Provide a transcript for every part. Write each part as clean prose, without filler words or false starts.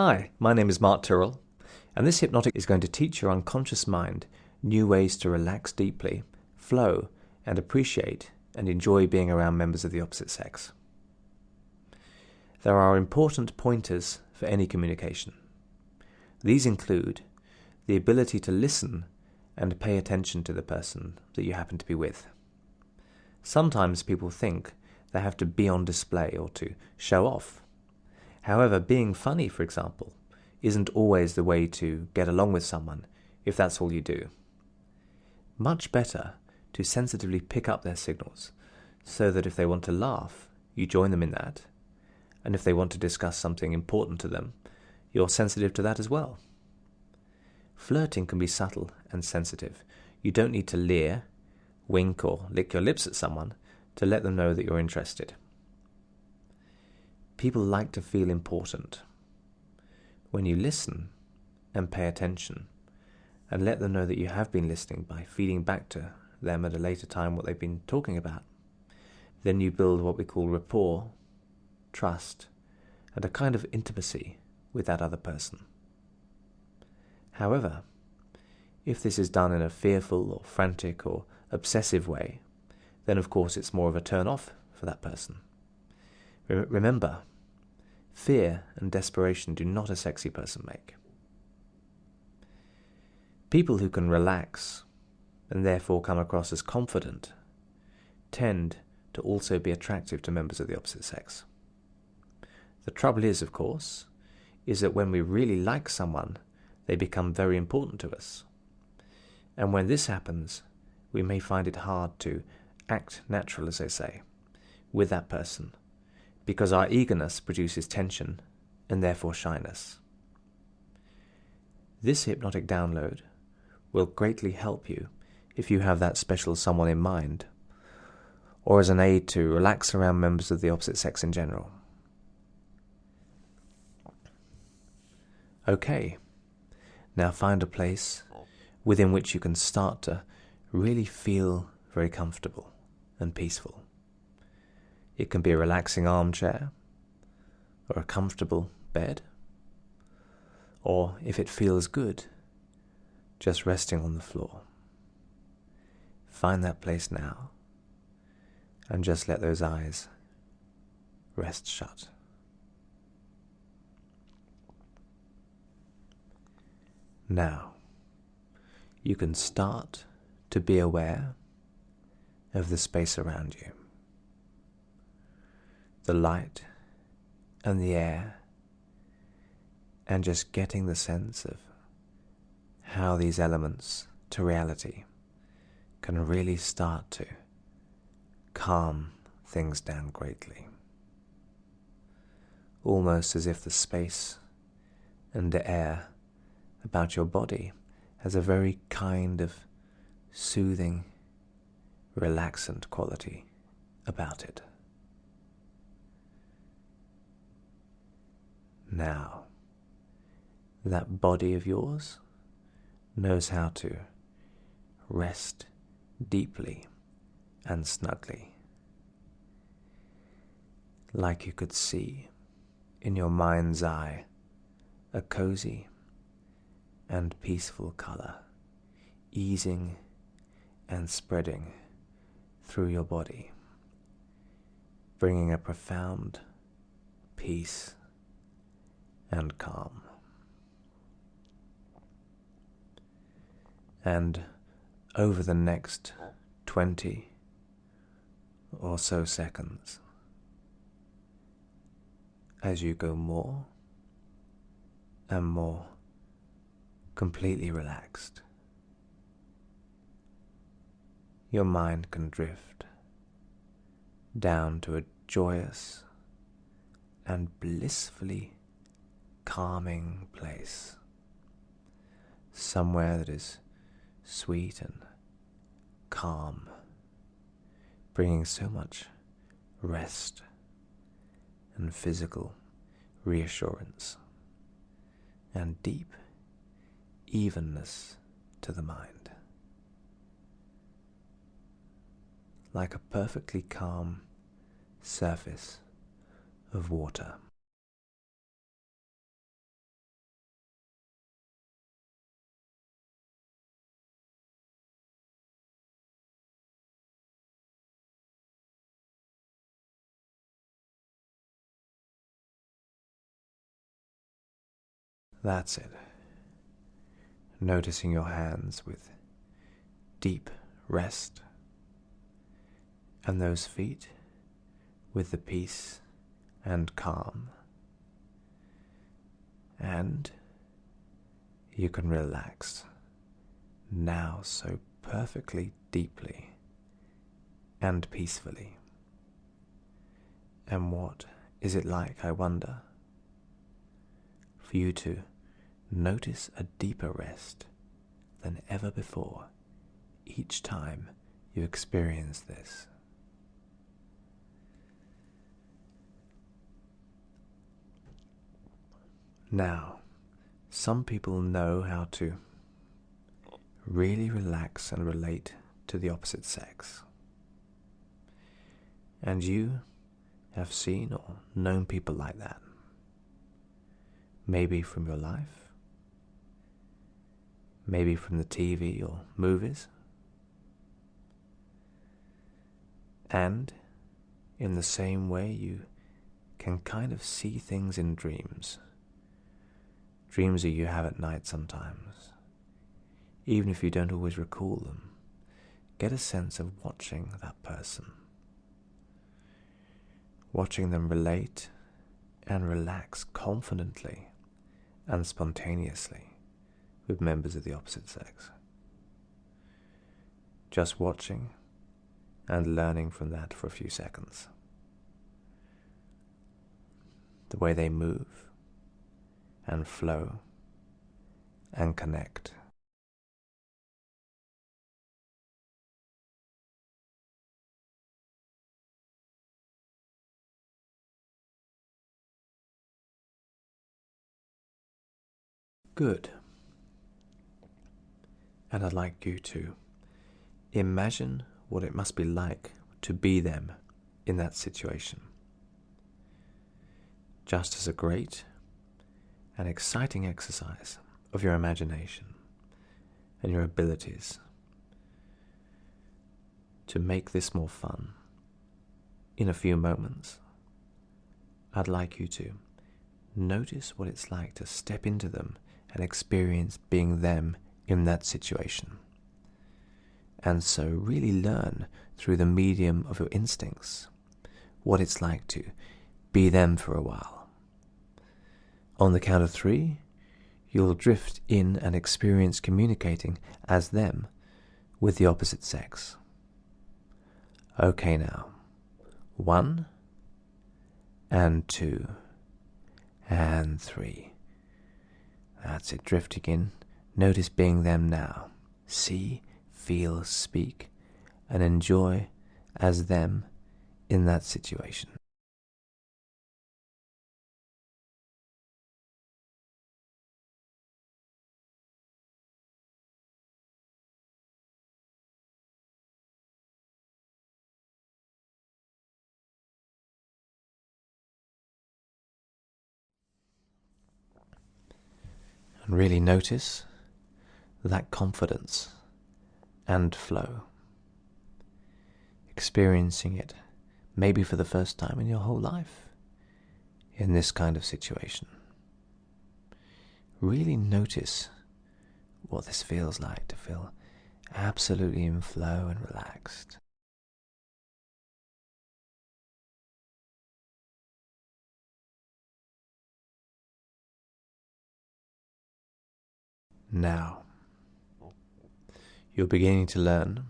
Hi, my name is Mark Tyrrell, and this hypnotic is going to teach your unconscious mind new ways to relax deeply, flow, and appreciate and enjoy being around members of the opposite sex. There are important pointers for any communication. These include the ability to listen and pay attention to the person that you happen to be with. Sometimes people think they have to be on display or to show off. However, being funny, for example, isn't always the way to get along with someone if that's all you do. Much better to sensitively pick up their signals so that if they want to laugh, you join them in that, and if they want to discuss something important to them, you're sensitive to that as well. Flirting can be subtle and sensitive. You don't need to leer, wink, or lick your lips at someone to let them know that you're interested. People like to feel important. When you listen and pay attention and let them know that you have been listening by feeding back to them at a later time what they've been talking about, then you build what we call rapport, trust, and a kind of intimacy with that other person. However, if this is done in a fearful or frantic or obsessive way, then of course it's more of a turn-off for that person. Remember, fear and desperation do not a sexy person make. People who can relax and therefore come across as confident tend to also be attractive to members of the opposite sex. The trouble is, of course, is that when we really like someone, they become very important to us. And when this happens, we may find it hard to act natural, as they say, with that person, because our eagerness produces tension and therefore shyness. This hypnotic download will greatly help you if you have that special someone in mind, or as an aid to relax around members of the opposite sex in general. Okay, now find a place within which you can start to really feel very comfortable and peaceful. It can be a relaxing armchair, or a comfortable bed, or if it feels good, just resting on the floor. Find that place now, and just let those eyes rest shut. Now, you can start to be aware of the space around you. The light and the air, and just getting the sense of how these elements to reality can really start to calm things down greatly. Almost as if the space and the air about your body has a very kind of soothing, relaxant quality about it. Now, that body of yours knows how to rest deeply and snugly, like you could see in your mind's eye a cozy and peaceful color easing and spreading through your body, bringing a profound peace and calm. And over the next 20 or so seconds, as you go more and more completely relaxed, your mind can drift down to a joyous and blissfully calming place, somewhere that is sweet and calm, bringing so much rest and physical reassurance and deep evenness to the mind, like a perfectly calm surface of water. That's it. Noticing your hands with deep rest, and those feet with the peace and calm. And you can relax now so perfectly deeply and peacefully. And what is it like, I wonder, for you to notice a deeper rest than ever before each time you experience this? Now, some people know how to really relax and relate to the opposite sex. And you have seen or known people like that. Maybe from your life, maybe from the TV or movies. And in the same way, you can kind of see things in dreams. Dreams that you have at night sometimes. Even if you don't always recall them, get a sense of watching that person. Watching them relate and relax confidently and spontaneously with members of the opposite sex. Just watching and learning from that for a few seconds. The way they move and flow and connect. Good. And I'd like you to imagine what it must be like to be them in that situation. Just as a great and exciting exercise of your imagination and your abilities to make this more fun. In a few moments, I'd like you to notice what it's like to step into them and experience being them in that situation. And so really learn through the medium of your instincts what it's like to be them for a while. On the count of 3, you'll drift in and experience communicating as them with the opposite sex. Okay now. 1 and 2 and 3. That's it, drifting in. Notice being them now. See, feel, speak, and enjoy as them in that situation. And really notice that confidence and flow. Experiencing it, maybe for the first time in your whole life, in this kind of situation. Really notice what this feels like, to feel absolutely in flow and relaxed. Now, you're beginning to learn.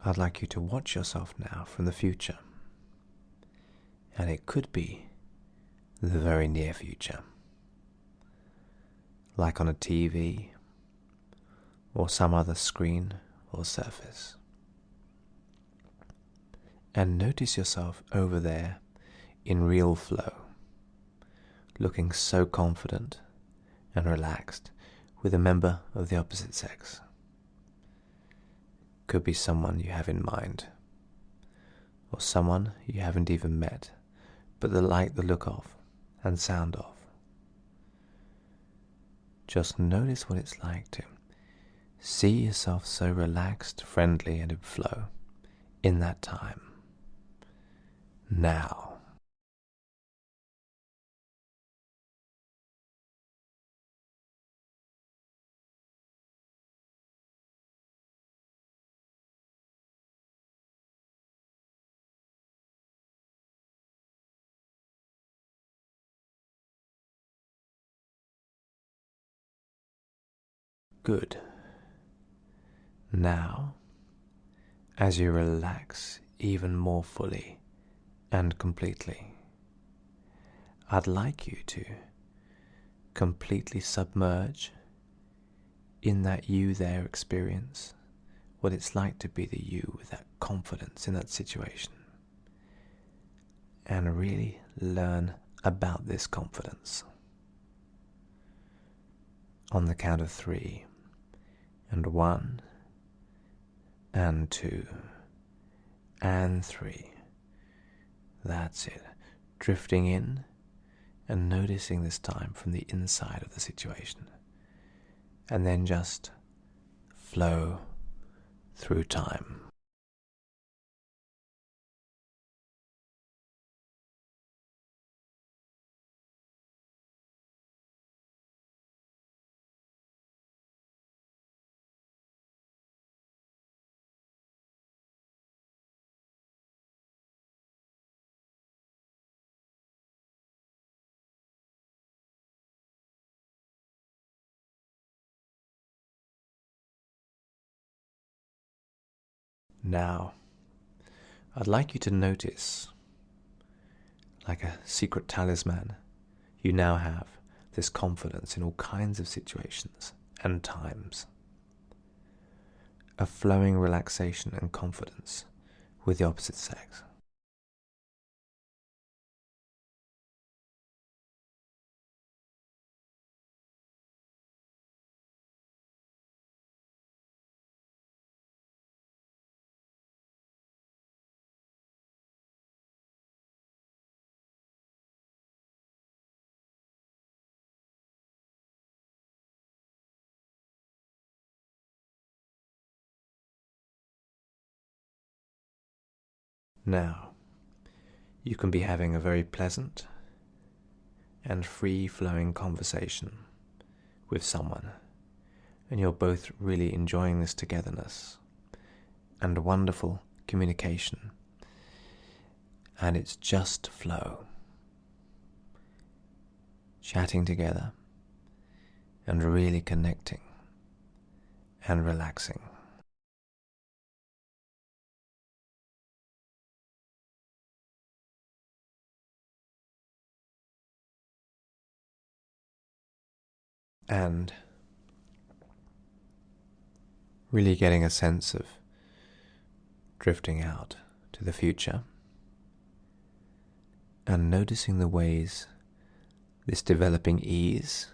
I'd like you to watch yourself now from the future. And it could be the very near future. Like on a TV or some other screen or surface. And notice yourself over there in real flow, looking so confident and relaxed with a member of the opposite sex. Could be someone you have in mind, or someone you haven't even met, but they like the look of and sound of. Just notice what it's like to see yourself so relaxed, friendly, and in flow in that time. Now. Good. Now, as you relax even more fully and completely, I'd like you to completely submerge in that you there experience, what it's like to be the you with that confidence in that situation, and really learn about this confidence. On the count of 3, and 1, and 2, and 3. That's it. Drifting in and noticing this time from the inside of the situation. And then just flow through time. Now, I'd like you to notice, like a secret talisman, you now have this confidence in all kinds of situations and times. A flowing relaxation and confidence with the opposite sex. Now, you can be having a very pleasant and free-flowing conversation with someone, and you're both really enjoying this togetherness and wonderful communication, and it's just flow, chatting together and really connecting and relaxing. And really getting a sense of drifting out to the future and noticing the ways this developing ease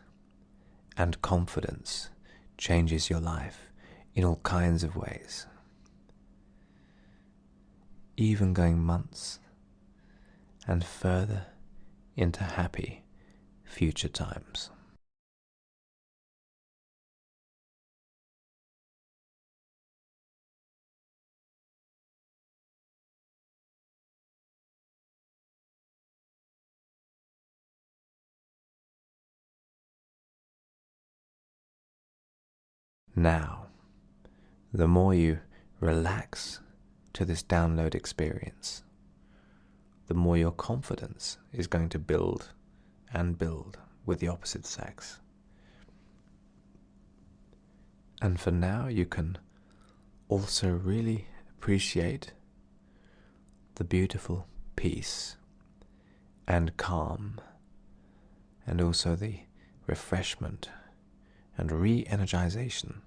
and confidence changes your life in all kinds of ways, even going months and further into happy future times. Now, the more you relax to this download experience, the more your confidence is going to build and build with the opposite sex. And for now, you can also really appreciate the beautiful peace and calm, and also the refreshment and re-energization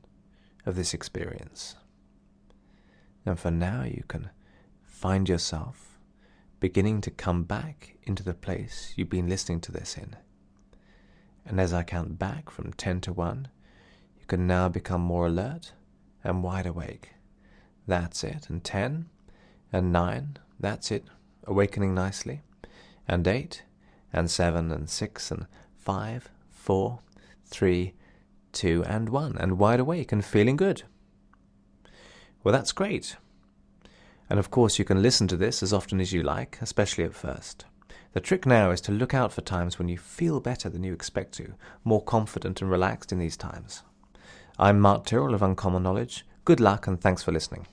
of this experience. And for now, you can find yourself beginning to come back into the place you've been listening to this in. And as I count back from 10 to 1, you can now become more alert and wide awake. That's it. And 10, and 9, that's it, awakening nicely. And 8, and 7, and 6, and 5, 4, 3, 2, and 1, and wide awake and feeling good. Well, that's great. And of course, you can listen to this as often as you like, especially at first. The trick now is to look out for times when you feel better than you expect to, more confident and relaxed in these times. I'm Mark Tyrrell of Uncommon Knowledge. Good luck and thanks for listening.